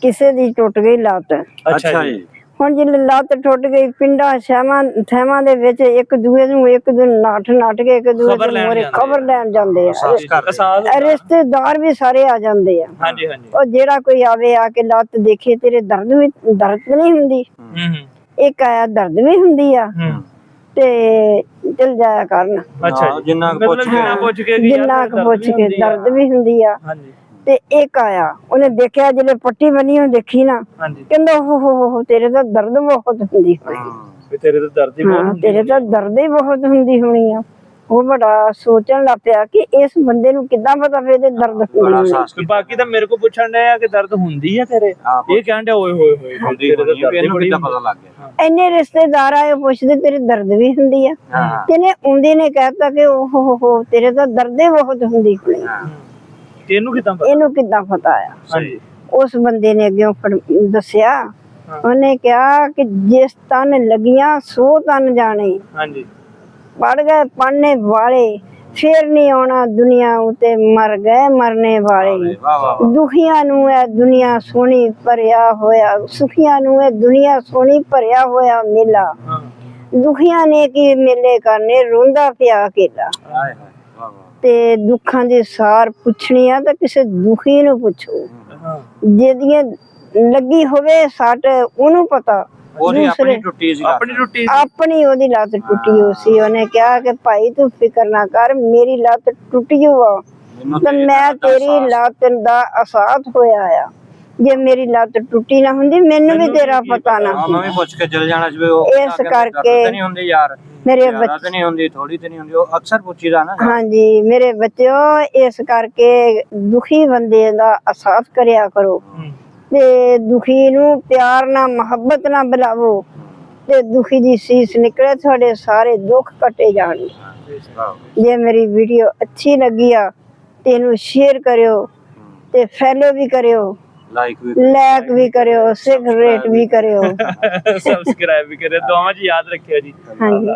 ਕਿਸੇ ਦੀ ਟੁੱਟ ਗਈ ਲੱਤ। ਅੱਛਾ ਜੀ। ਹੁਣ ਜੇ ਲੱਤ ਟੁੱਟ ਗਈ, ਪਿੰਡਾਂ ਥੈਵਾਂ ਦੇ ਵਿੱਚ ਇੱਕ ਦੂਏ ਨੂੰ ਨੱਠ ਕੇ ਇੱਕ ਦੂਏ ਦੇ ਮੋਰੇ ਖਬਰ ਲੈਣ ਜਾਂਦੇ ਆ। ਰਿਸ਼ਤੇਦਾਰ ਵੀ ਸਾਰੇ ਆ ਜਾਂਦੇ ਆ। ਹਾਂਜੀ ਹਾਂਜੀ। ਉਹ ਜਿਹੜਾ ਕੋਈ ਆਵੇ ਆ ਕੇ ਲੱਤ ਦੇਖੇ, ਤੇਰੇ ਦਰਦ ਨਹੀਂ ਹੁੰਦੀ? ਇੱਕ ਆਇਆ ਦਰਦ ਵੀ ਹੁੰਦੀ ਆ ਤੇ ਚਲ ਜਾਇਆ ਕਰਨ। ਅੱਛਾ, ਜਿੰਨਾ ਪੁੱਛ ਕੇ ਦਰਦ ਵੀ ਹੁੰਦੀ ਆ। ਤੇ ਇੱਕ ਆਇਆ, ਉਹਨੇ ਦੇਖਿਆ ਜਿਹੜੇ ਪੱਟੀ ਬਣੀ ਉਹ ਦੇਖੀ ਨਾ, ਕਹਿੰਦਾ ਹੋ ਤੇਰੇ ਤਾਂ ਦਰਦ ਬਹੁਤ ਹੁੰਦੀ ਹੋਣੀ। ਤੇਰੇ ਤਾਂ ਦਰਦ ਹੀ ਬਹੁਤ ਹੁੰਦੀ ਹੋਣੀ ਆ। ਉਹ ਬੜਾ ਸੋਚਣ ਲੱਗ ਪਿਆ ਕਿ ਇਸ ਬੰਦੇ ਨੂੰ ਕਿੱਦਾਂ ਪਤਾ ਵੀ ਇਹਦੇ ਦਰਦ ਹੁੰਦੀ। ਬਾਕੀ ਤਾਂ ਮੇਰੇ ਕੋ ਪੁੱਛਣ ਡਿਆ ਆ ਕਿ ਦਰਦ ਹੁੰਦੀ ਆ ਤੇਰੇ, ਇਹ ਕਹਿਣ ਡਿਆ ਓਏ ਹੋਏ ਪਤਾ ਲੱਗ ਗਿਆ। ਇੰਨੇ ਰਿਸ਼ਤੇਦਾਰ ਆਏ ਪੁੱਛਦੇ ਤੇਰੇ ਦਰਦ ਵੀ ਹੁੰਦੀ ਆ? ਕਿਨੇ ਆਉਂਦੇ ਨੇ ਕਹਿਤਾ ਕਿ ਉਹ ਤੇਰੇ ਤਾਂ ਦਰਦ ਹੀ ਬਹੁਤ ਹੁੰਦੀ ਹੋਣੀ। ਇਹਨੂੰ ਕਿੱਦਾਂ ਪਤਾ ਆ? ਉਸ ਬੰਦੇ ਨੇ ਅੱਗੇ ਦੱਸਿਆ, ਉਹਨੇ ਕਿਹਾ ਕਿ ਜਿਸ ਤਨ ਲੱਗੀਆਂ ਸੋ ਤਨ ਜਾਣੇ। ਪੜ ਗਏ ਪੜਨੇ ਵਾਲੇ, ਫੇਰ ਨਹੀਂ ਆਉਣਾ ਦੁਨੀਆ ਉਤੇ, ਮਰ ਗਏ ਮਰਨੇ ਵਾਲੇ। ਦੁਖੀਆਂ ਨੂੰ ਇਹ ਦੁਨੀਆ ਸੋਹਣੀ ਭਰਿਆ ਹੋਇਆ, ਸੁਖੀਆਂ ਨੂੰ ਇਹ ਦੁਨੀਆ ਸੋਹਣੀ ਭਰਿਆ ਹੋਇਆ ਮੇਲਾ। ਦੁਖੀਆਂ ਨੇ ਕੀ ਮੇਲੇ ਕਰਨੇ, ਰੋਂਦਾ ਪਿਆ ਅਕੇਲਾ। ਤੇ ਦੁੱਖਾਂ ਦੀ ਸਾਰ ਪੁੱਛਣੀ ਆ ਤਾਂ ਕਿਸੇ ਦੁਖੀ ਨੂੰ ਪੁੱਛੋ। ਜਿਹਦੀਆਂ ਲੱਗੀ ਹੋਵੇ ਸੱਟ ਉਹਨੂੰ ਪਤਾ। ਆਪਣੀ ਉਹਦੀ ਲੱਤ ਟੁੱਟੀ ਹੋ ਸੀ। ਉਹਨੇ ਕਿਹਾ ਕਿ ਭਾਈ ਤੂੰ ਫਿਕਰ ਨਾ ਕਰ, ਮੇਰੀ ਲੱਤ ਟੁੱਟੀ ਹੋਆ ਤੇ ਮੈਂ ਤੇਰੀ ਲੱਤ ਦਾ ਅਹਿਸਾਸ ਹੋਇਆ ਆ। ਜੇ ਮੇਰੀ ਲੱਤ ਟੁੱਟੀ ਨਾ ਹੁੰਦੀ ਮੈਨੂੰ ਵੀ ਤੇਰਾ ਪਤਾ ਨਾ ਹੁੰਦਾ। ਇਸ ਕਰਕੇ ਮੇਰੇ ਹਾਂਜੀ ਮੇਰੇ ਬੱਚਿਓ, ਇਸ ਕਰਕੇ ਦੁਖੀ ਬੰਦੇ ਦਾ ਅਹਿਸਾਸ ਕਰਿਆ ਕਰੋ ਤੇ ਦੁਖੀ ਨੂੰ ਪਿਆਰ ਨਾਲ ਮੁਹੱਬਤ ਨਾਲ ਬੁਲਾਵੋ ਤੇ ਦੁਖੀ ਦੀ ਸੀਸ ਨਿਕਲੇ, ਤੁਹਾਡੇ ਸਾਰੇ ਦੁੱਖ ਕੱਟੇ ਜਾਣਗੇ। ਜੇ ਮੇਰੀ ਵੀਡੀਓ ਅੱਛੀ ਲੱਗੀ ਆ ਤੇ ਇਹਨੂੰ ਸ਼ੇਅਰ ਕਰਿਓ ਤੇ ਫੈਲੋ ਵੀ ਕਰਿਓ, ਲਾਈਕ ਵੀ ਕਰਿਓ, ਸਬਸਕ੍ਰਾਈਬ ਵੀ ਕਰਿਓ। ਸਬਸਕ੍ਰਾਈਬ ਵੀ ਕਰਿਓ, ਦੁਆਵਾਂ 'ਚ ਯਾਦ ਰੱਖਿਓ ਜੀ। ਹਾਂਜੀ।